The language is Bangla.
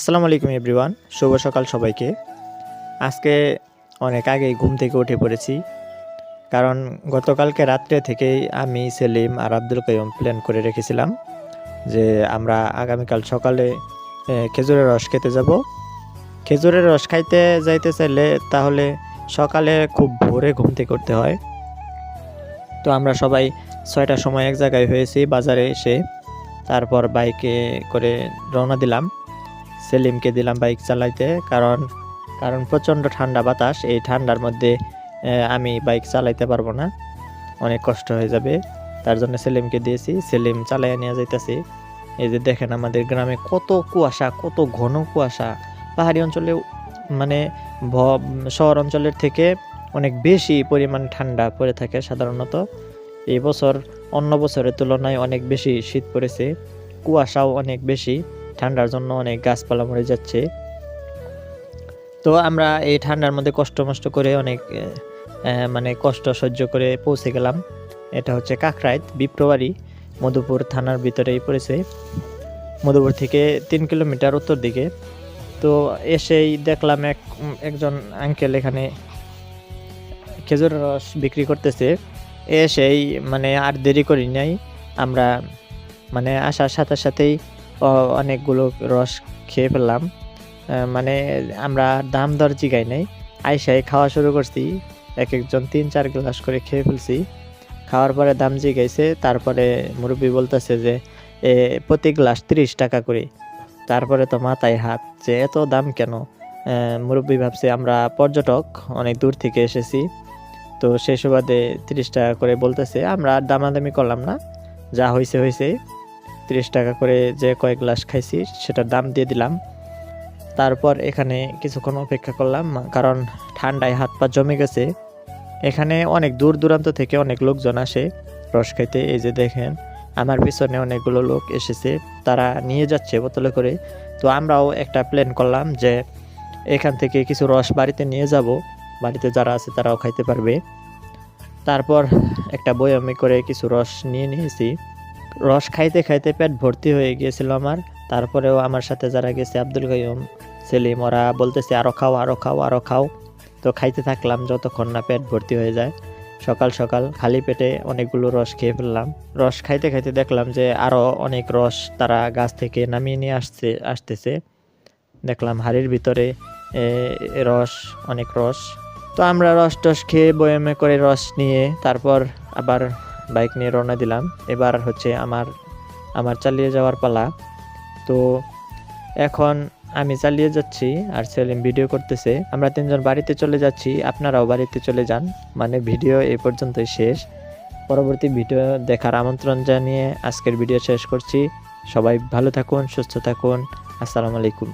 আসসালামু আলাইকুম এভরিওয়ান, শুভ সকাল সবাইকে। আজকে অনেক আগেই ঘুম থেকে উঠে পড়েছি, কারণ গতকালকে রাত্রে থেকেই আমি, সেলিম আর আব্দুল কাইয়ুম প্ল্যান করে রেখেছিলাম যে আমরা আগামীকাল সকালে খেজুরের রস খেতে যাব। খেজুরের রস খাইতে যাইতে চাইলে তাহলে সকালে খুব ভোরে ঘুম থেকে উঠতে হয়। তো আমরা সবাই 6টার সময় এক জায়গায় হয়েছি বাজারে এসে, তারপর বাইকে করে রওনা দিলাম। সেলিমকে দিলাম বাইক চালাইতে, কারণ প্রচণ্ড ঠান্ডা বাতাস। এই ঠান্ডার মধ্যে আমি বাইক চালাইতে পারবো না, অনেক কষ্ট হয়ে যাবে। তার জন্য সেলিমকে দিয়েছি, সেলিম চালাইয়া নিয়ে যাইতেছি। এই যে দেখেন আমাদের গ্রামে কত কুয়াশা, কত ঘন কুয়াশা। পাহাড়ি অঞ্চলে মানে শহর অঞ্চলের থেকে অনেক বেশি পরিমাণ ঠান্ডা পড়ে থাকে সাধারণত। এই বছর অন্য বছরের তুলনায় অনেক বেশি শীত পড়েছে, কুয়াশাও অনেক বেশি। ঠান্ডার জন্য অনেক গাছপালা মরে যাচ্ছে। তো আমরা এই ঠান্ডার মধ্যে কষ্ট করে অনেক কষ্ট সহ্য করে পৌঁছে গেলাম। এটা হচ্ছে কাকরাইত বিপ্রবাড়ি, মধুপুর থানার ভিতরেই পড়েছে, মধুপুর থেকে 3 কিলোমিটার উত্তর দিকে। তো এসেই দেখলাম একজন আঙ্কেল এখানে খেজুর রস বিক্রি করতেছে। এসেই আর দেরি করি নাই, আমরা আসার সাথে সাথেই অনেকগুলো রস খেয়ে ফেললাম। আমরা দাম দর জিগাই নাই, আইসাই খাওয়া শুরু করছি। একজন 3-4 গ্লাস করে খেয়ে ফেলছি। খাওয়ার পরে দাম জিগাইছে, তারপরে মুরব্বী বলতেছে যে প্রতি গ্লাস 30 টাকা করে। তারপরে তো মাথায় হাত যে এত দাম কেন। মুরব্বী ভাবছে আমরা পর্যটক, অনেক দূর থেকে এসেছি, তো সেই সুবাদে 30 টাকা করে বলতেছে। আমরা দামাদামি করলাম না, যা হয়েছে 30 টাকা করে যে কয়েক গ্লাস খাইছি সেটার দাম দিয়ে দিলাম। তারপর এখানে কিছুক্ষণ অপেক্ষা করলাম, কারণ ঠান্ডায় হাত পা জমে গেছে। এখানে অনেক দূর দূরান্ত থেকে অনেক লোকজন আসে রস খাইতে। এই যে দেখেন আমার পিছনে অনেকগুলো লোক এসেছে, তারা নিয়ে যাচ্ছে বোতলে করে। তো আমরাও একটা প্ল্যান করলাম যে এখান থেকে কিছু রস বাড়িতে নিয়ে যাব, বাড়িতে যারা আছে তারাও খাইতে পারবে। তারপর একটা বয়ামে করে কিছু রস নিয়ে নিয়েছি। রস খাইতে খাইতে পেট ভর্তি হয়ে গিয়েছিল আমার। তারপরেও আমার সাথে যারা গেছে, আব্দুল কাইয়ুম, সেলিম, ওরা বলতেছে আরো খাও আরো খাও আরো খাও। তো খাইতে থাকলাম যতক্ষণ না পেট ভর্তি হয়ে যায়। সকাল সকাল খালি পেটে অনেকগুলো রস খেয়ে ফেললাম। রস খাইতে খাইতে দেখলাম যে আরো অনেক রস তারা গাছ থেকে নামিয়ে নিয়ে আসতেছে। দেখলাম হাড়ির ভিতরে রস, অনেক রস। তো আমরা রস টস খেয়ে বয়ামে করে রস নিয়ে তারপর আবার বাইক নিয়ে রওনা দিলাম। এবার হচ্ছে আমার চালিয়ে যাওয়ার পালা। তো এখন আমি চালিয়ে যাচ্ছি আর সেলিম ভিডিও করতেছে। আমরা 3 জন বাড়িতে চলে যাচ্ছি, আপনারাও বাড়িতে চলে যান। ভিডিও এই পর্যন্তই শেষ। পরবর্তী ভিডিও দেখার আমন্ত্রণ জানিয়ে আজকের ভিডিও শেষ করছি। সবাই ভালো থাকুন, সুস্থ থাকুন। আসসালামু আলাইকুম।